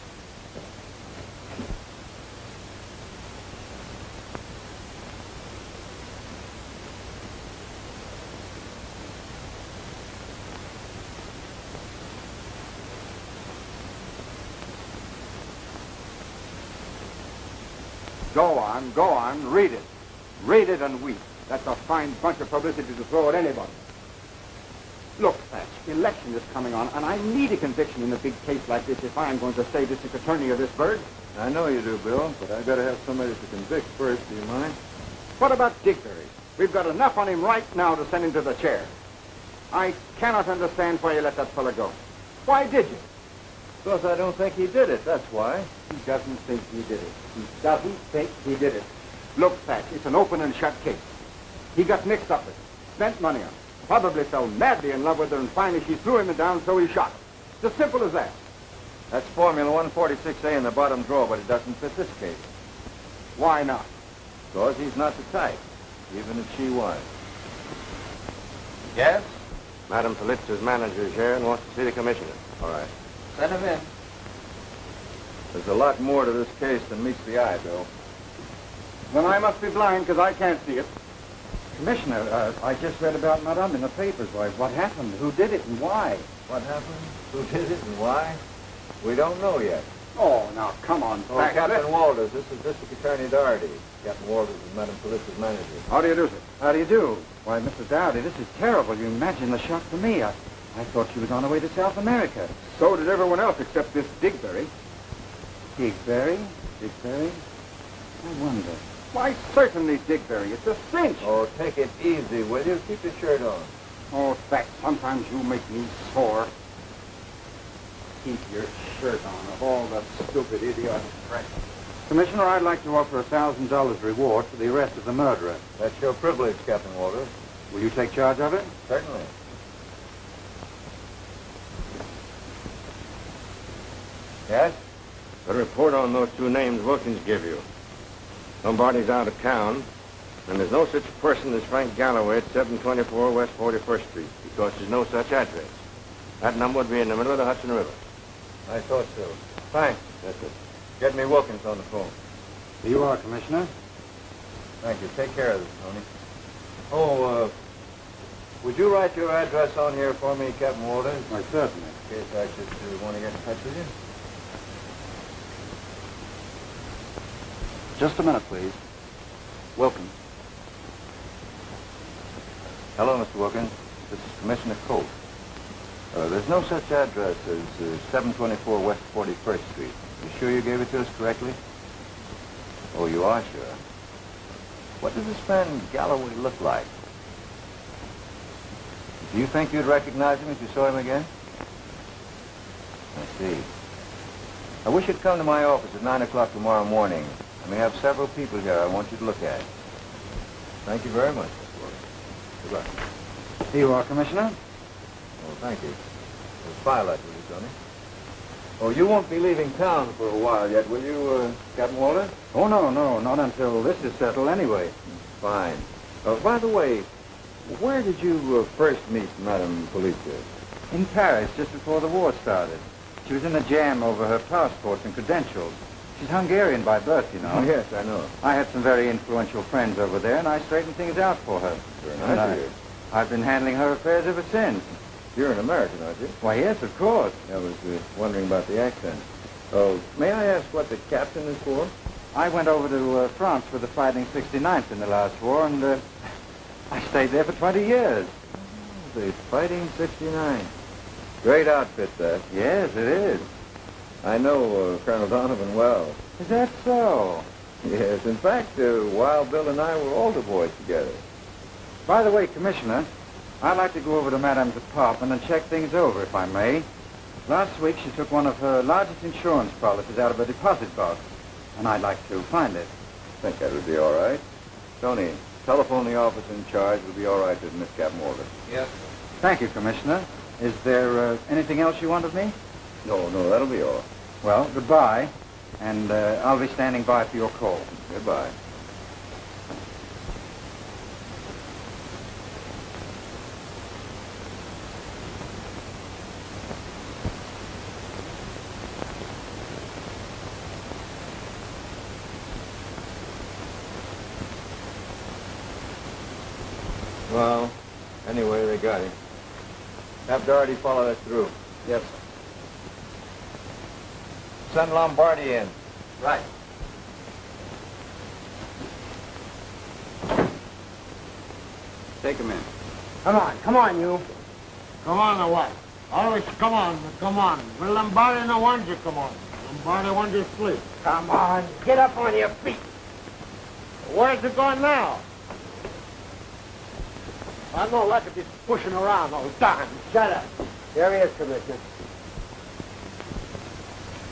Go on, read it. Read it and weep. That's a fine bunch of publicity to throw at anybody. Look, Thatch, election is coming on, and I need a conviction in a big case like this if I'm going to stay district attorney of this burg. I know you do, Bill, but I've got to have somebody to convict first. Do you mind? What about Digberry? We've got enough on him right now to send him to the chair. I cannot understand why you let that fella go. Why did you? Because I don't think he did it, that's why. He doesn't think he did it. He doesn't think he did it. Look, Thatch, it's an open and shut case. He got mixed up with her, spent money on her, probably fell madly in love with her, and finally she threw him down, so he shot her. It's as simple as that. That's Formula 146A in the bottom drawer, but it doesn't fit this case. Why not? Because he's not the type, even if she was. Yes? Madam Pulitzer's manager is here and wants to see the commissioner. All right. Send him in. There's a lot more to this case than meets the eye, Bill. Then I must be blind because I can't see it. Commissioner, I just read about Madame in the papers. Why, what happened? Who did it and why? What happened? Who did it and why? We don't know yet. Oh, now, come on. Oh, Captain Walters, this is District Attorney Doherty. Captain Walters is Madame Pulitzer's manager. How do you do, sir? How do you do? Why, Mr. Dowdy, this is terrible. You imagine the shock to me. I thought she was on her way to South America. So did everyone else except this Digberry. Digberry? Digberry? I wonder. Why, certainly Digberry. It's a cinch. Oh, take it easy, will you? Keep your shirt on. Oh, Thack, sometimes you make me sore. Keep your shirt on of all the stupid idiotic press. Commissioner, I'd like to offer $1,000 reward for the arrest of the murderer. That's your privilege, Captain Walters. Will you take charge of it? Certainly. Yes? A report on those two names Wilkins gave you. Lombardi's out of town, and there's no such person as Frank Galloway at 724 West 41st Street, because there's no such address. That number would be in the middle of the Hudson River. I thought so. Thanks. That's it. Get me Wilkins on the phone. Here you are, Commissioner. Thank you. Take care of this, Tony. Oh, would you write your address on here for me, Captain Walters? Why, certainly. In case I should want to get in touch with you. Just a minute, please. Wilkins. Hello, Mr. Wilkins. This is Commissioner Colt. There's no such address as 724 West 41st Street. You sure you gave it to us correctly? Oh, you are sure? What does this man Galloway look like? Do you think you'd recognize him if you saw him again? I see. I wish you'd come to my office at 9 o'clock tomorrow morning. I may have several people here I want you to look at. Thank you very much, Mr. Wilkins. Good luck. Here you are, Commissioner. Oh, thank you. We'll file that, will you, Tony? Oh, you won't be leaving town for a while yet, will you, Captain Walter? Oh, no, not until this is settled anyway. Fine. By the way, where did you first meet Madame Pulitzer? In Paris, just before the war started. She was in a jam over her passports and credentials. She's Hungarian by birth, you know. Oh, yes, I know. I had some very influential friends over there, and I straightened things out for her. Very nice of you. I've been handling her affairs ever since. You're an American, aren't you? Why, yes, of course. I was wondering about the accent. Oh, may I ask what the captain is for? I went over to France for the Fighting 69th in the last war, and I stayed there for 20 years. Oh, the Fighting 69. Great outfit, that. Yes, it is. I know Colonel Donovan well. Is that so? Yes, in fact, Wild Bill and I were altar boys together. By the way, Commissioner, I'd like to go over to Madame's apartment and check things over, if I may. Last week, she took one of her largest insurance policies out of her deposit box, and I'd like to find it. I think that would be all right. Tony, telephone the office in charge. It'll be all right with Miss Captain Walter. Yes. Thank you, Commissioner. Is there anything else you want of me? No, that'll be all. Well, goodbye, and I'll be standing by for your call. Goodbye. Well, anyway, they got him. Have Doherty follow that through. Yes, sir. Send Lombardi in. Right. Take him in. Come on, you. Come on or what? Always come on. Well, Lombardi no wants you come on. Lombardi wants you to sleep. Come on, get up on your feet. Where's it going now? I don't like it just pushing around all the time. Shut up. Here he is, Commissioner.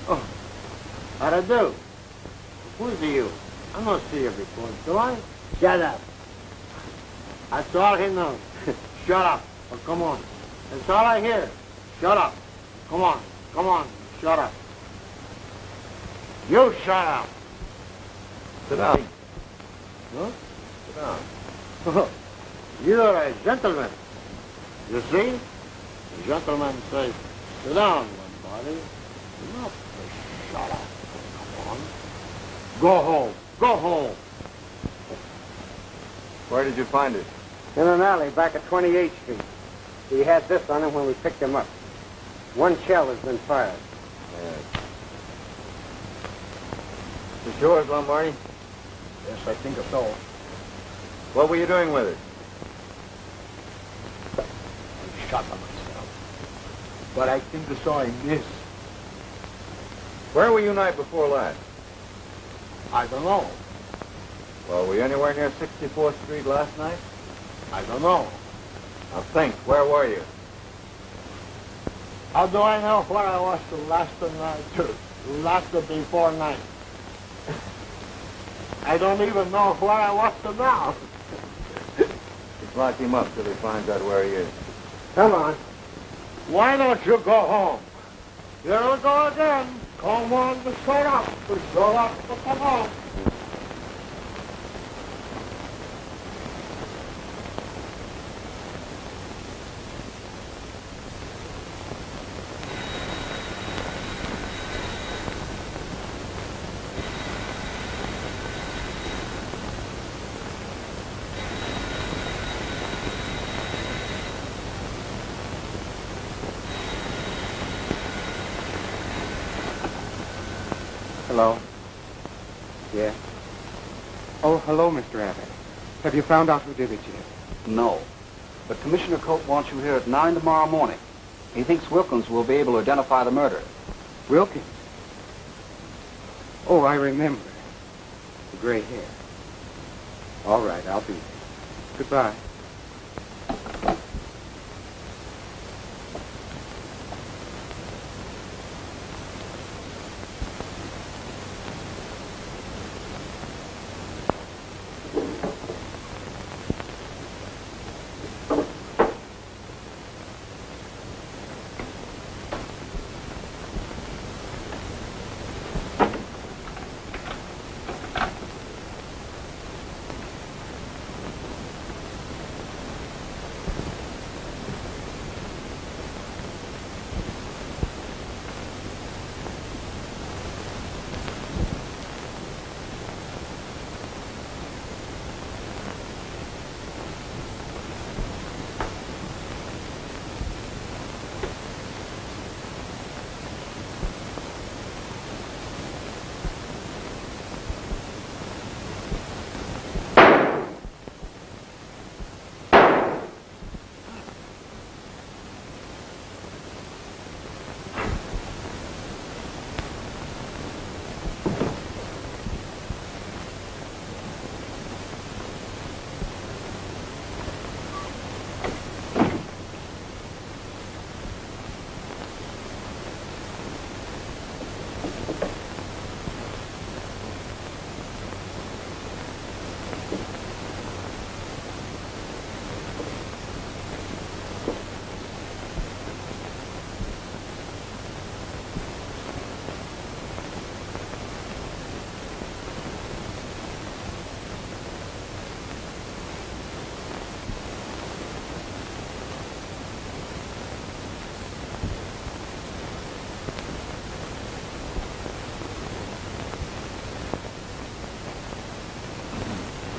Oh, how to do? Who's you? I don't see you before, do I? Shut up. That's all he knows. Shut up. Oh, come on. That's all I hear. Shut up. Come on. Shut up. You shut up. Sit down. Huh? Sit down. Oh, you're a gentleman. You see? The gentleman says, sit down, Lombardi. Not to shut up. Come on. Go home. Go home. Where did you find it? In an alley back at 28th Street. He had this on him when we picked him up. One shell has been fired. Is it yours, Lombardi? Yes, I think so. What were you doing with it? I shot myself. But I think I saw him miss. Where were you night before last? I don't know. Well, were you anywhere near 64th Street last night? I don't know. Now think, where were you? How do I know where I was the last night, too? Last before night. I don't even know where I was till now. Just lock him up till he finds out where he is. Come on. Why don't you go home? Here we go again. Come on, shut up. Shut up, come home. Hello? Yeah? Oh, hello, Mr. Abbott. Have you found out who did it yet? No. But Commissioner Cope wants you here at 9 tomorrow morning. He thinks Wilkins will be able to identify the murderer. Wilkins? Oh, I remember. The gray hair. All right, I'll be there. Goodbye.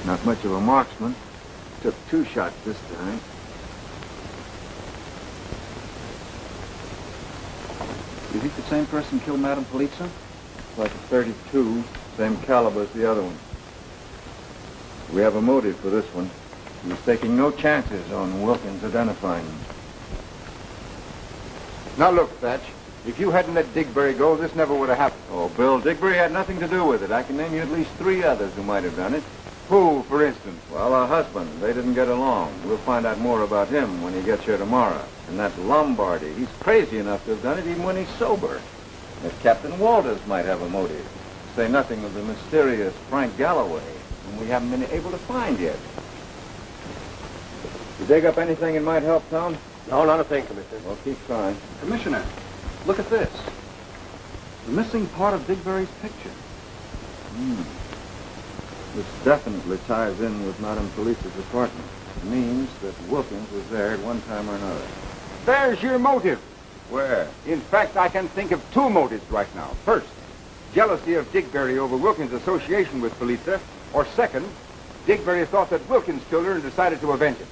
Not much of a marksman. Took 2 shots this time. You think the same person killed Madame Polizza? Like a 32, same caliber as the other one. We have a motive for this one. He was taking no chances on Wilkins identifying him. Now look, Thatch. If you hadn't let Digbury go, this never would have happened. Oh, Bill, Digbury had nothing to do with it. I can name you at least 3 others who might have done it. Who, for instance? Well, her husband. They didn't get along. We'll find out more about him when he gets here tomorrow. And that's Lombardi. He's crazy enough to have done it even when he's sober. If Captain Walters might have a motive. Say nothing of the mysterious Frank Galloway, whom we haven't been able to find yet. You dig up anything that might help, Tom? No, not a thing, Commissioner. Well, keep trying. Commissioner, look at this. The missing part of Digbury's picture. This definitely ties in with Madame Felice's apartment. It means that Wilkins was there at one time or another. There's your motive. Where? In fact, I can think of two motives right now. First, jealousy of Digberry over Wilkins' association with Felisa. Or second, Digberry thought that Wilkins killed her and decided to avenge it.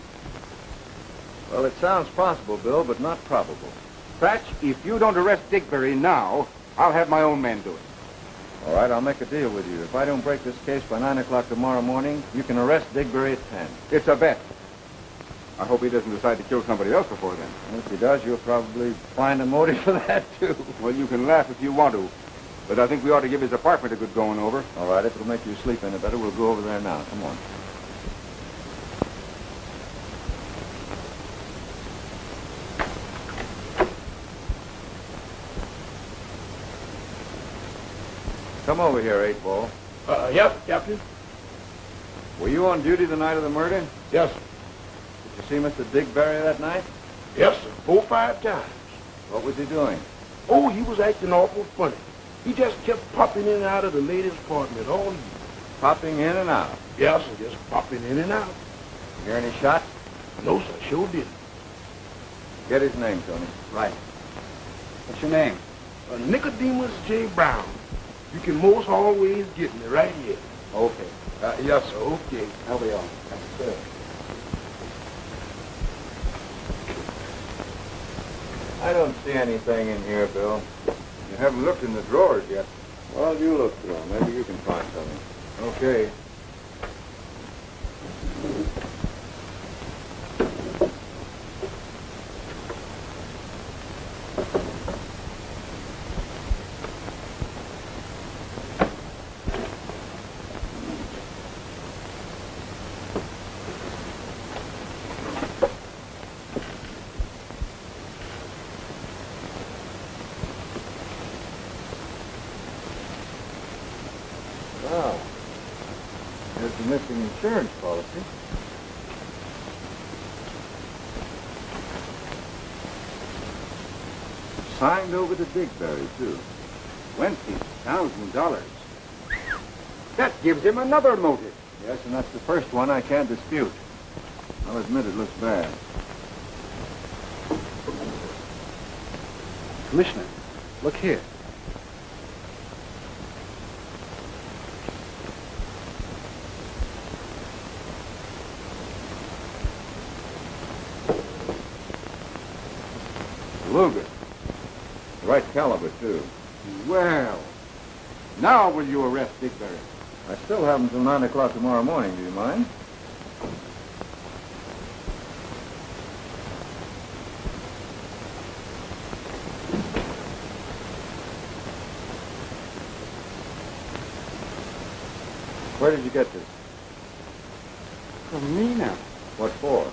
Well, it sounds possible, Bill, but not probable. Thatch, if you don't arrest Digberry now, I'll have my own men do it. All right, I'll make a deal with you. If I don't break this case by 9 o'clock tomorrow morning, you can arrest Digberry at 10. It's a bet. I hope he doesn't decide to kill somebody else before then. And if he does, you'll probably find a motive for that, too. Well, you can laugh if you want to, but I think we ought to give his apartment a good going over. All right, if it'll make you sleep any better, we'll go over there now. Come on. Come over here, 8-Ball. Yes, Captain. Were you on duty the night of the murder? Yes, sir. Did you see Mr. Digberry that night? Yes, sir. 4 or 5 times. What was he doing? Oh, he was acting awful funny. He just kept popping in and out of the lady's apartment all evening. Popping in and out? Yes, sir. Just popping in and out. You hear any shots? No, sir. Sure didn't. Get his name, Tony. Right. What's your name? Nicodemus J. Brown. You can most always get me right here. Okay. Yes, sir. Okay. I'll be on. Sir. I don't see anything in here, Bill. You haven't looked in the drawers yet. Well, you look through them. Maybe you can find something. Okay. Wow. There's the missing insurance policy. Signed over to Digberry, too. $20,000. That gives him another motive. Yes, and that's the first one I can't dispute. I'll admit it looks bad. Commissioner, look here. Luger. The right caliber, too. Well, now will you arrest Digberry? I still have until 9 o'clock tomorrow morning. Do you mind? Where did you get this? From me now. What for?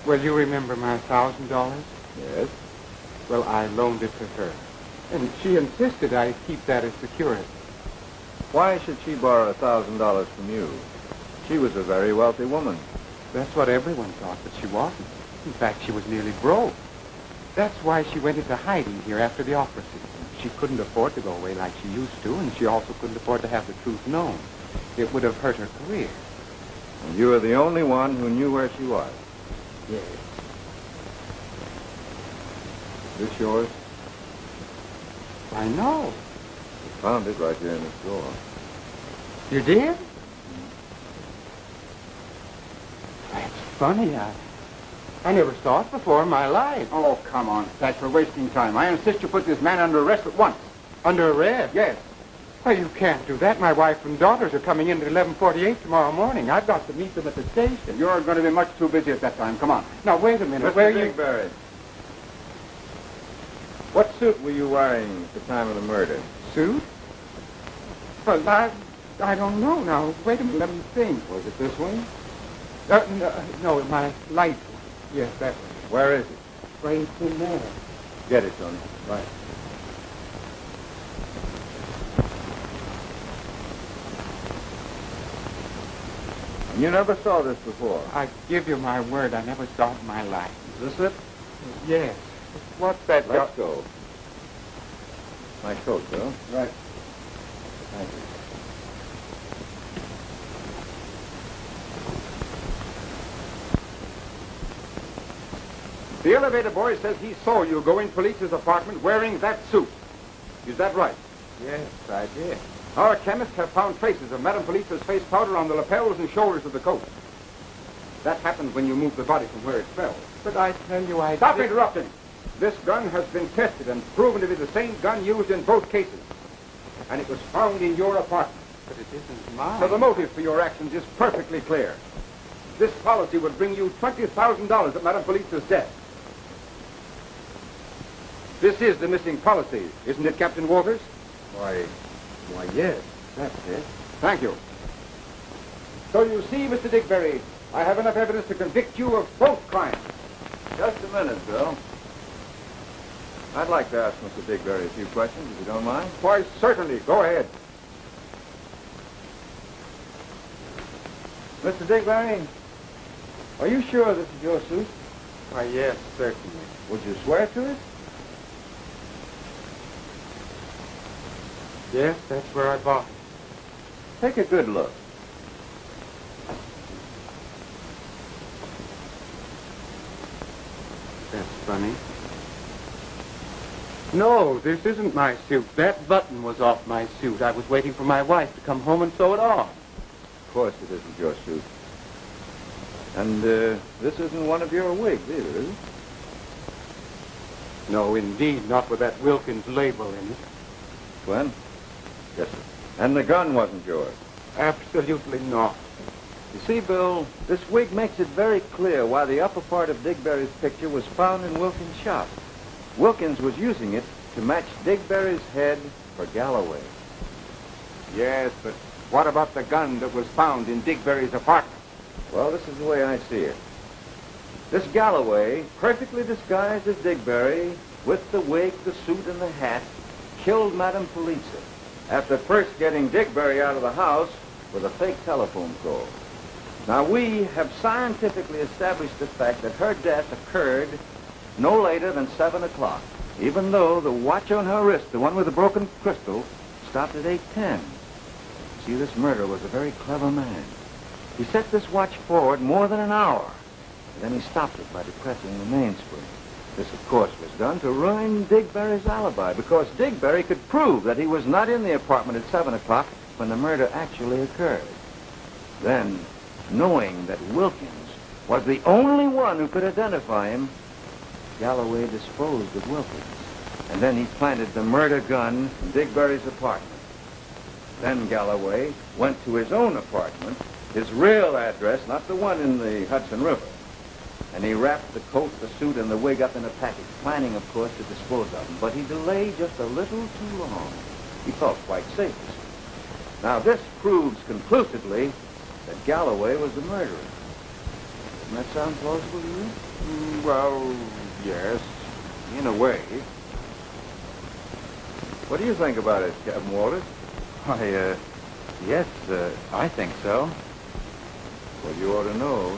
Well, you remember my $1,000? Yes. Well, I loaned it to her. And she insisted I keep that as security. Why should she borrow $1,000 from you? She was a very wealthy woman. That's what everyone thought, but she wasn't. In fact, she was nearly broke. That's why she went into hiding here after the opera season. She couldn't afford to go away like she used to, and she also couldn't afford to have the truth known. It would have hurt her career. And you were the only one who knew where she was. Yes. Is this yours? I know. I found it right here in this drawer. You did? That's funny. I never saw it before in my life. Oh, come on, Thatch. We're wasting time. I insist you put this man under arrest at once. Under arrest? Yes. Well, you can't do that. My wife and daughters are coming in at 11:48 tomorrow morning. I've got to meet them at the station. You're going to be much too busy at that time. Come on. Now, wait a minute. Mr. Where you... Digberry. What suit were you wearing at the time of the murder? Suit? Well, I don't know now. Wait a minute. Let me think. Was it this way? No, my light one. Yes, that one. Where is it? Right in there. Get it, Tony. Right. And you never saw this before? I give you my word, I never saw it in my life. Is this it? Yes. What's that? Let's go. My coat, Bill. Right. Thank you. The elevator boy says he saw you go in Police's apartment wearing that suit. Is that right? Yes, I did. Our chemists have found traces of Madame Police's face powder on the lapels and shoulders of the coat. That happened when you moved the body from where it fell. But I tell you, I... Stop interrupting. This gun has been tested and proven to be the same gun used in both cases. And it was found in your apartment. But it isn't mine. So the motive for your actions is perfectly clear. This policy would bring you $20,000 at Madame Police's death. This is the missing policy, isn't it, Captain Walters? Why, yes, that's it. Thank you. So you see, Mr. Digberry, I have enough evidence to convict you of both crimes. Just a minute, Bill. I'd like to ask Mr. Digberry a few questions, if you don't mind. Why, certainly. Go ahead. Mr. Digberry, are you sure this is your suit? Why, yes, certainly. Would you swear to it? Yes, that's where I bought it. Take a good look. That's funny. No, this isn't my suit. That button was off my suit. I was waiting for my wife to come home and sew it on. Of course it isn't your suit. And this isn't one of your wigs either, is it? No, indeed, not with that Wilkins label in it. Glenn? Yes, sir. And the gun wasn't yours? Absolutely not. You see, Bill, this wig makes it very clear why the upper part of Digberry's picture was found in Wilkins' shop. Wilkins was using it to match Digberry's head for Galloway. Yes, but what about the gun that was found in Digberry's apartment? Well, this is the way I see it. This Galloway, perfectly disguised as Digberry, with the wig, the suit, and the hat, killed Madame Police after first getting Digberry out of the house with a fake telephone call. Now, we have scientifically established the fact that her death occurred no later than 7 o'clock, even though the watch on her wrist, the one with the broken crystal, stopped at 8:10. See, this murderer was a very clever man. He set this watch forward more than an hour, and then he stopped it by depressing the mainspring. This, of course, was done to ruin Digberry's alibi, because Digberry could prove that he was not in the apartment at 7 o'clock when the murder actually occurred. Then, knowing that Wilkins was the only one who could identify him, Galloway disposed of Wilkins. And then he planted the murder gun in Digberry's apartment. Then Galloway went to his own apartment, his real address, not the one in the Hudson River. And he wrapped the coat, the suit, and the wig up in a package, planning, of course, to dispose of them. But he delayed just a little too long. He felt quite safe. Now, this proves conclusively that Galloway was the murderer. Doesn't that sound plausible to you? Well, yes, in a way. What do you think about it, Captain Walters? Why, yes, I think so. Well, you ought to know,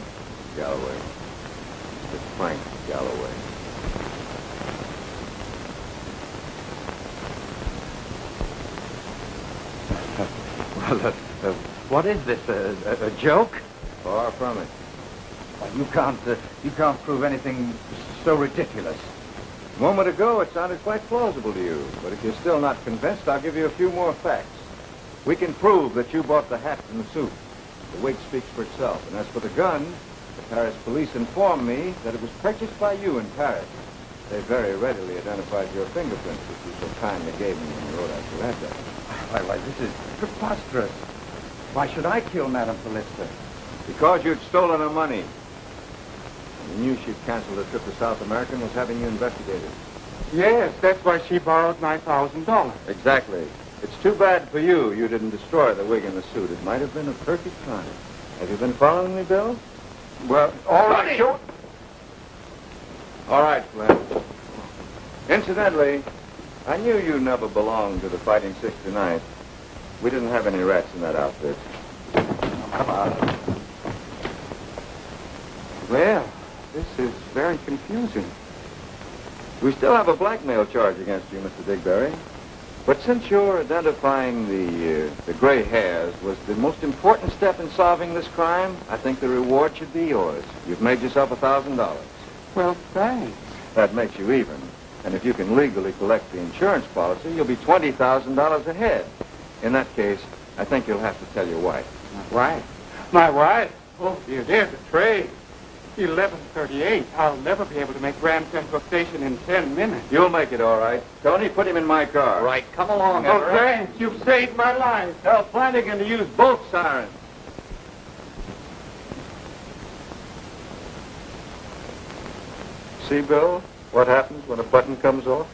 Galloway. Mr. Frank Galloway. Well, what is this, a joke? Far from it. You can't prove anything so ridiculous. A moment ago, it sounded quite plausible to you. But if you're still not convinced, I'll give you a few more facts. We can prove that you bought the hat and the suit. The wig speaks for itself. And as for the gun, the Paris police informed me that it was purchased by you in Paris. They very readily identified your fingerprints, which you so kindly gave me when you wrote out your address. Why, this is preposterous. Why should I kill Madame Felista? Because you'd stolen her money. And you knew she'd canceled her trip to South America and was having you investigated. Yes, that's why she borrowed my $1,000. Exactly. It's too bad for you didn't destroy the wig and the suit. It might have been a perfect crime. Have you been following me, Bill? Well, all right, sure. All right, Flynn. Incidentally, I knew you never belonged to the Fighting 69th. We didn't have any rats in that outfit. Well, this is very confusing. We still have a blackmail charge against you, Mr. Digberry. But since you're identifying the gray hairs was the most important step in solving this crime, I think the reward should be yours. You've made yourself $1,000. Well, thanks. That makes you even. And if you can legally collect the insurance policy, you'll be $20,000 ahead. In that case, I think you'll have to tell your wife. My wife? My wife? Oh, dear, there's a train. 11:38. I'll never be able to make Grand Central Station in 10 minutes. You'll make it all right. Tony, put him in my car. Right. Come along, Oh, Everett. thanks. You've saved my life. Tell Flanagan to use both sirens. See, Bill, what happens when a button comes off?